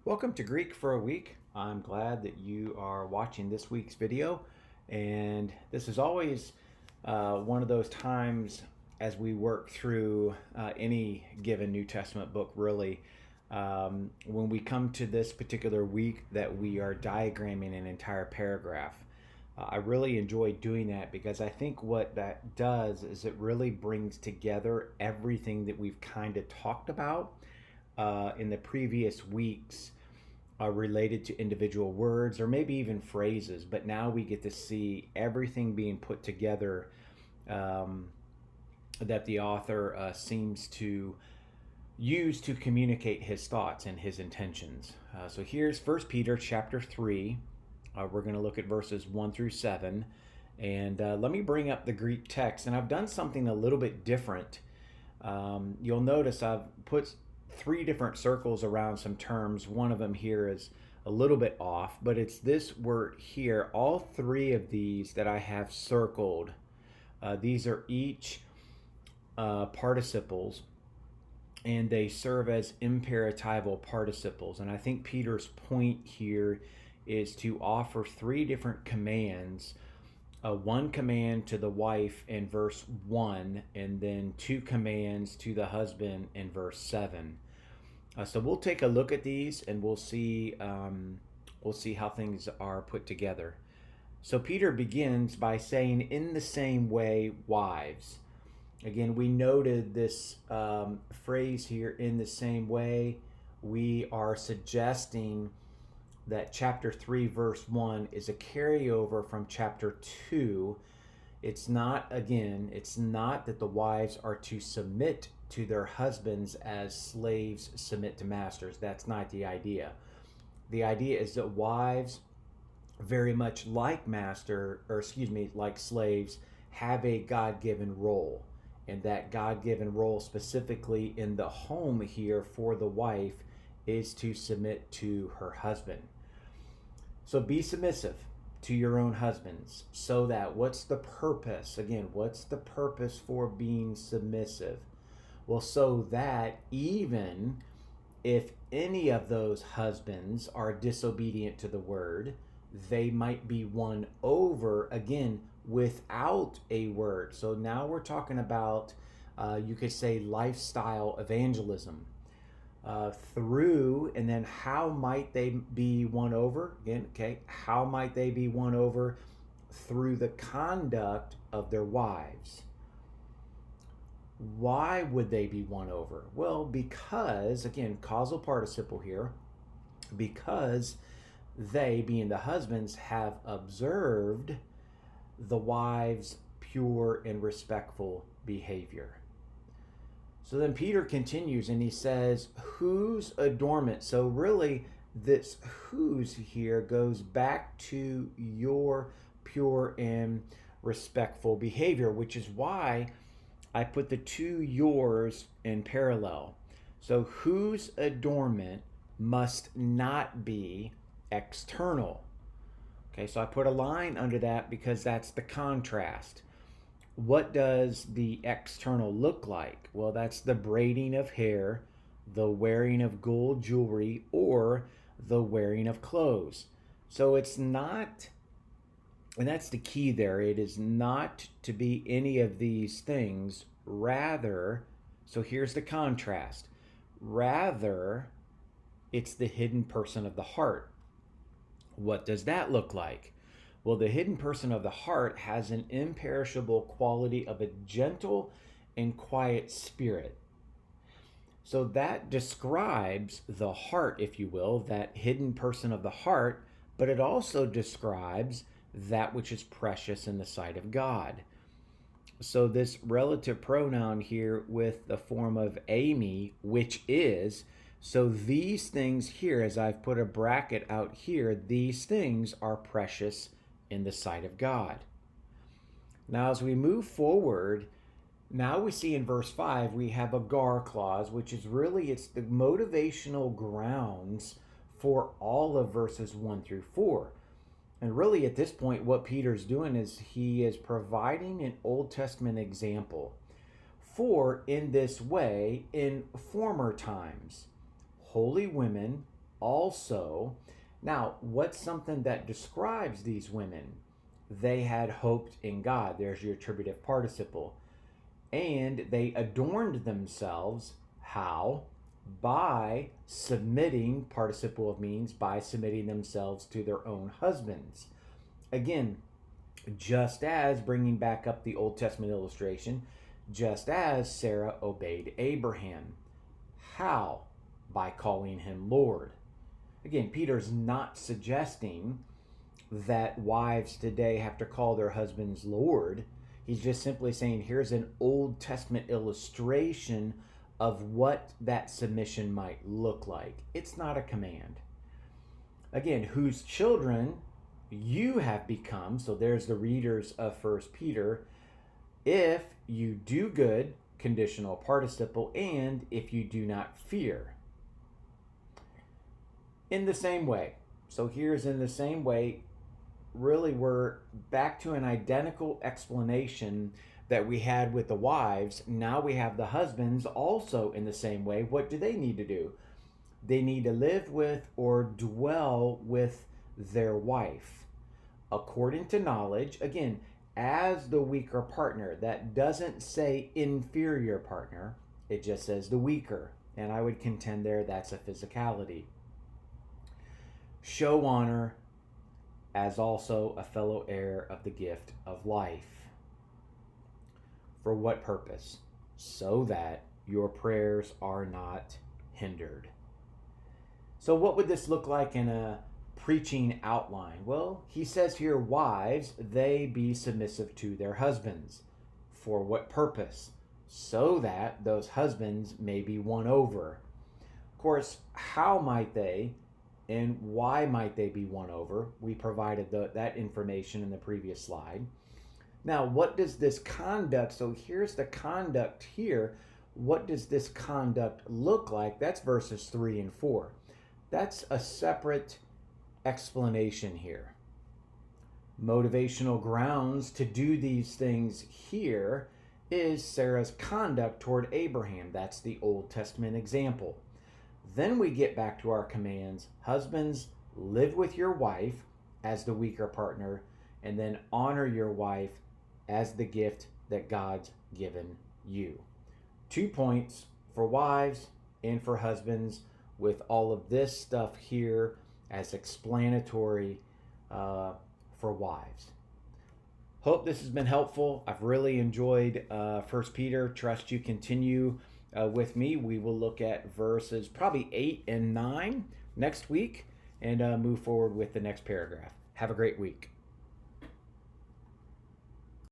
Welcome to Greek for a Week. I'm glad that you are watching this week's video. And this is always one of those times as we work through any given New Testament book, really, when we come to this particular week that we are diagramming an entire paragraph. I really enjoy doing that because I think what that does is it really brings together everything that we've kind of talked about in the previous weeks related to individual words or maybe even phrases, but now we get to see everything being put together that the author seems to use to communicate his thoughts and his intentions. So here's First Peter chapter 3. We're going to look at verses 1 through 7. And let me bring up the Greek text. And I've done something a little bit different. You'll notice I've put three different circles around some terms. One of them here is a little bit off, but it's this word here. All three of these that I have circled, these are each participles, and they serve as imperatival participles. And I think Peter's point here is to offer three different commands. One command to the wife in verse 1, and then two commands to the husband in verse 7. So we'll take a look at these and we'll see how things are put together. So Peter begins by saying, in the same way, wives. Again, we noted this phrase here, in the same way. We are suggesting that chapter 3 verse 1 is a carryover from chapter 2. It's not that the wives are to submit to their husbands as slaves submit to masters. That's not the idea. The idea is that wives, very much like like slaves, have a God-given role. And that God-given role specifically in the home here for the wife is to submit to her husband. So be submissive to your own husbands, so that, what's the purpose? Again, what's the purpose for being submissive? Well, so that even if any of those husbands are disobedient to the word, they might be won over, again, without a word. So now we're talking about, you could say, lifestyle evangelism. And then how might they be won over? Again, okay, how might they be won over? Through the conduct of their wives. Why would they be won over? Well, because, again, causal participle here, because they, being the husbands, have observed the wives' pure and respectful behavior. So then Peter continues and he says, whose adornment? So really, this whose here goes back to your pure and respectful behavior, which is why I put the two yours in parallel. So whose adornment must not be external. Okay, so I put a line under that because that's the contrast. What does the external look like? Well, that's the braiding of hair, the wearing of gold jewelry, or the wearing of clothes. So it's not, and that's the key there, it is not to be any of these things. Rather, so here's the contrast. Rather, it's the hidden person of the heart. What does that look like? Well, the hidden person of the heart has an imperishable quality of a gentle and quiet spirit. So that describes the heart, if you will, that hidden person of the heart, but it also describes that which is precious in the sight of God. So this relative pronoun here with the form of Amy, which is, so these things here, as I've put a bracket out here, these things are precious in the sight of God. Now, as we move forward, now we see in verse 5, we have a gar clause, which is really, it's the motivational grounds for all of verses 1 through 4. And really at this point, what Peter's doing is he is providing an Old Testament example. For in this way, in former times, holy women also. Now, what's something that describes these women? They had hoped in God. There's your attributive participle. And they adorned themselves. How? By submitting, participle of means, by submitting themselves to their own husbands. Again, just as, bringing back up the Old Testament illustration, just as Sarah obeyed Abraham. How? By calling him Lord. Again, Peter's not suggesting that wives today have to call their husbands Lord. He's just simply saying here's an Old Testament illustration of what that submission might look like. It's not a command. Again, whose children you have become, so there's the readers of 1 Peter, if you do good, conditional participle, and if you do not fear. In the same way. So here's in the same way. Really, we're back to an identical explanation that we had with the wives. Now we have the husbands also in the same way. What do they need to do? They need to live with or dwell with their wife according to knowledge. Again, as the weaker partner. That doesn't say inferior partner. It just says the weaker. And I would contend there that's a physicality. Show honor as also a fellow heir of the gift of life. For what purpose? So that your prayers are not hindered. So what would this look like in a preaching outline? Well, he says here, wives, they be submissive to their husbands. For what purpose? So that those husbands may be won over. Of course, how might they and why might they be won over? We provided that information in the previous slide. Now, what does this conduct, so here's the conduct here. What does this conduct look like? That's verses 3 and 4. That's a separate explanation here. Motivational grounds to do these things here is Sarah's conduct toward Abraham. That's the Old Testament example. Then we get back to our commands. Husbands, live with your wife as the weaker partner, and then honor your wife as the gift that God's given you. 2 points for wives and for husbands, with all of this stuff here as explanatory for wives. Hope this has been helpful. I've really enjoyed 1 Peter. Trust you continue with me. We will look at verses probably 8 and 9 next week and move forward with the next paragraph. Have a great week.